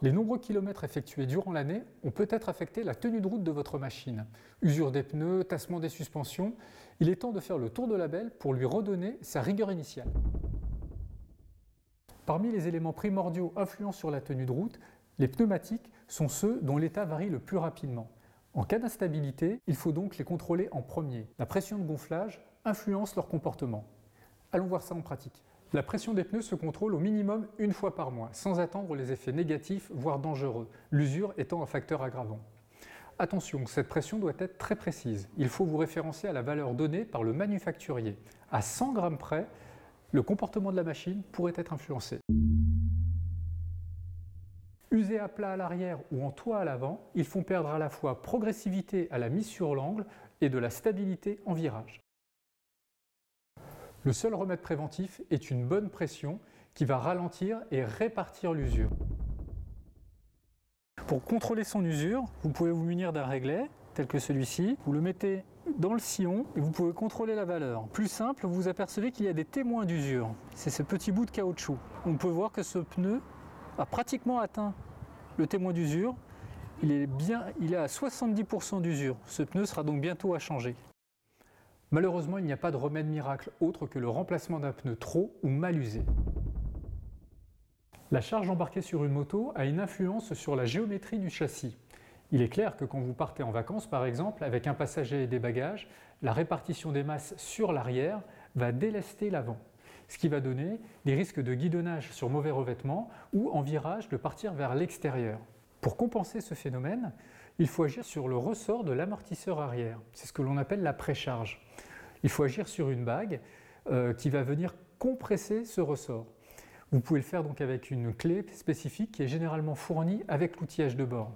Les nombreux kilomètres effectués durant l'année ont peut-être affecté la tenue de route de votre machine. Usure des pneus, tassement des suspensions, il est temps de faire le tour de la belle pour lui redonner sa rigueur initiale. Parmi les éléments primordiaux influents sur la tenue de route, les pneumatiques sont ceux dont l'état varie le plus rapidement. En cas d'instabilité, il faut donc les contrôler en premier. La pression de gonflage influence leur comportement. Allons voir ça en pratique. La pression des pneus se contrôle au minimum une fois par mois, sans attendre les effets négatifs, voire dangereux, l'usure étant un facteur aggravant. Attention, cette pression doit être très précise. Il faut vous référencer à la valeur donnée par le manufacturier. À 100 grammes près, le comportement de la machine pourrait être influencé. Usés à plat à l'arrière ou en toit à l'avant, ils font perdre à la fois progressivité à la mise sur l'angle et de la stabilité en virage. Le seul remède préventif est une bonne pression qui va ralentir et répartir l'usure. Pour contrôler son usure, vous pouvez vous munir d'un réglet, tel que celui-ci. Vous le mettez dans le sillon et vous pouvez contrôler la valeur. Plus simple, vous apercevez qu'il y a des témoins d'usure. C'est ce petit bout de caoutchouc. On peut voir que ce pneu a pratiquement atteint le témoin d'usure. Il est à 70% d'usure. Ce pneu sera donc bientôt à changer. Malheureusement, il n'y a pas de remède miracle autre que le remplacement d'un pneu trop ou mal usé. La charge embarquée sur une moto a une influence sur la géométrie du châssis. Il est clair que quand vous partez en vacances, par exemple, avec un passager et des bagages, la répartition des masses sur l'arrière va délester l'avant, ce qui va donner des risques de guidonnage sur mauvais revêtement ou en virage de partir vers l'extérieur. Pour compenser ce phénomène, il faut agir sur le ressort de l'amortisseur arrière. C'est ce que l'on appelle la précharge. Il faut agir sur une bague qui va venir compresser ce ressort. Vous pouvez le faire donc avec une clé spécifique qui est généralement fournie avec l'outillage de bord.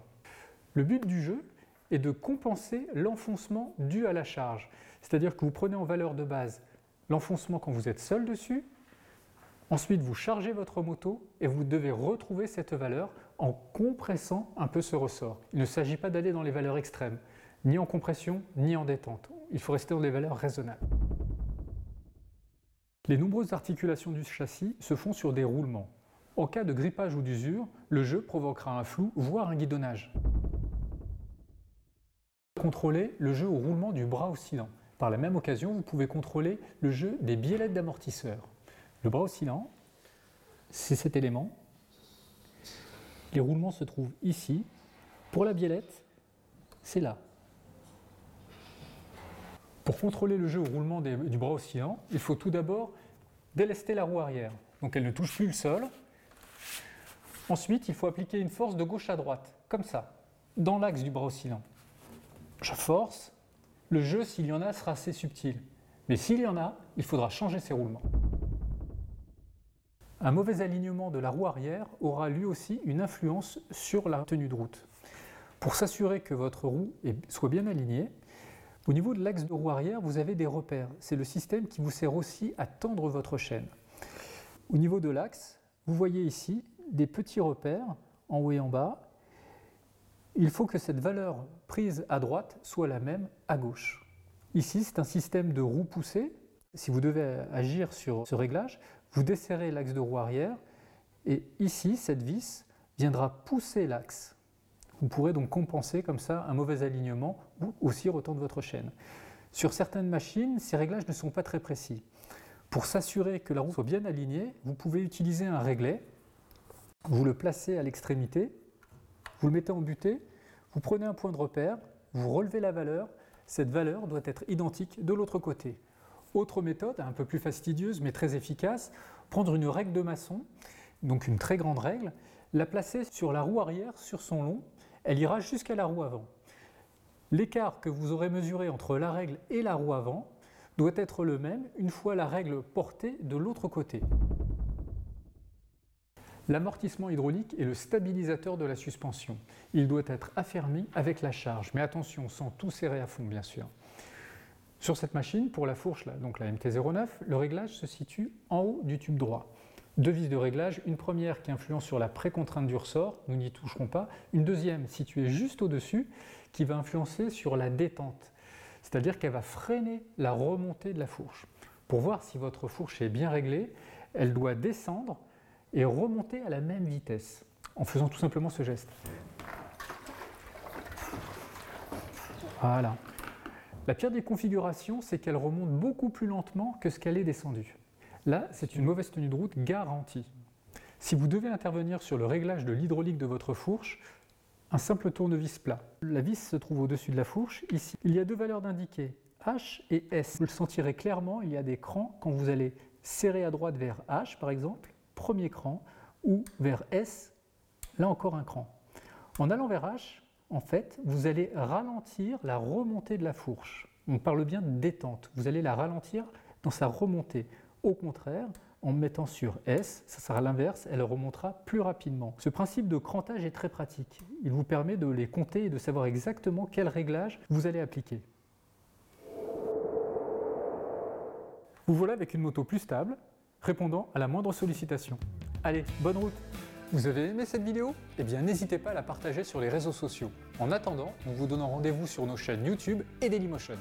Le but du jeu est de compenser l'enfoncement dû à la charge. C'est-à-dire que vous prenez en valeur de base l'enfoncement quand vous êtes seul dessus, ensuite vous chargez votre moto et vous devez retrouver cette valeur en compressant un peu ce ressort. Il ne s'agit pas d'aller dans les valeurs extrêmes, ni en compression, ni en détente. Il faut rester dans des valeurs raisonnables. Les nombreuses articulations du châssis se font sur des roulements. En cas de grippage ou d'usure, le jeu provoquera un flou, voire un guidonnage. Contrôlez le jeu au roulement du bras oscillant. Par la même occasion, vous pouvez contrôler le jeu des biellettes d'amortisseur. Le bras oscillant, c'est cet élément. Les roulements se trouvent ici. Pour la biellette, c'est là. Pour contrôler le jeu au roulement du bras oscillant, il faut tout d'abord délester la roue arrière. Donc elle ne touche plus le sol. Ensuite, il faut appliquer une force de gauche à droite, comme ça, dans l'axe du bras oscillant. Je force. Le jeu, s'il y en a, sera assez subtil. Mais s'il y en a, il faudra changer ses roulements. Un mauvais alignement de la roue arrière aura lui aussi une influence sur la tenue de route. Pour s'assurer que votre roue soit bien alignée, au niveau de l'axe de roue arrière, vous avez des repères. C'est le système qui vous sert aussi à tendre votre chaîne. Au niveau de l'axe, vous voyez ici des petits repères en haut et en bas. Il faut que cette valeur prise à droite soit la même à gauche. Ici, c'est un système de roue poussée. Si vous devez agir sur ce réglage, vous desserrez l'axe de roue arrière et ici, cette vis viendra pousser l'axe. Vous pourrez donc compenser comme ça un mauvais alignement ou aussi retendre votre chaîne. Sur certaines machines, ces réglages ne sont pas très précis. Pour s'assurer que la roue soit bien alignée, vous pouvez utiliser un réglet. Vous le placez à l'extrémité, vous le mettez en butée, vous prenez un point de repère, vous relevez la valeur. Cette valeur doit être identique de l'autre côté. Autre méthode, un peu plus fastidieuse mais très efficace, prendre une règle de maçon, donc une très grande règle, la placer sur la roue arrière, sur son long, elle ira jusqu'à la roue avant. L'écart que vous aurez mesuré entre la règle et la roue avant doit être le même une fois la règle portée de l'autre côté. L'amortissement hydraulique est le stabilisateur de la suspension. Il doit être affermi avec la charge, mais attention, sans tout serrer à fond bien sûr. Sur cette machine, pour la fourche, donc la MT-09, le réglage se situe en haut du tube droit. Deux vis de réglage, une première qui influence sur la précontrainte du ressort, nous n'y toucherons pas, une deuxième située juste au-dessus qui va influencer sur la détente, c'est-à-dire qu'elle va freiner la remontée de la fourche. Pour voir si votre fourche est bien réglée, elle doit descendre et remonter à la même vitesse. en faisant tout simplement ce geste. Voilà. La pire des configurations, c'est qu'elle remonte beaucoup plus lentement que ce qu'elle est descendue. Là, c'est une mauvaise tenue de route garantie. Si vous devez intervenir sur le réglage de l'hydraulique de votre fourche, un simple tournevis plat. La vis se trouve au-dessus de la fourche, ici. Il y a deux valeurs d'indiquer, H et S. Vous le sentirez clairement, il y a des crans quand vous allez serrer à droite vers H, par exemple, premier cran, ou vers S, là encore un cran. En allant vers H, en fait, vous allez ralentir la remontée de la fourche. On parle bien de détente. Vous allez la ralentir dans sa remontée. Au contraire, en mettant sur S, ça sera l'inverse, elle remontera plus rapidement. Ce principe de crantage est très pratique. Il vous permet de les compter et de savoir exactement quel réglage vous allez appliquer. Vous voilà avec une moto plus stable, répondant à la moindre sollicitation. Allez, bonne route! Vous avez aimé cette vidéo? Eh bien n'hésitez pas à la partager sur les réseaux sociaux. En attendant, nous vous donnons rendez-vous sur nos chaînes YouTube et Dailymotion.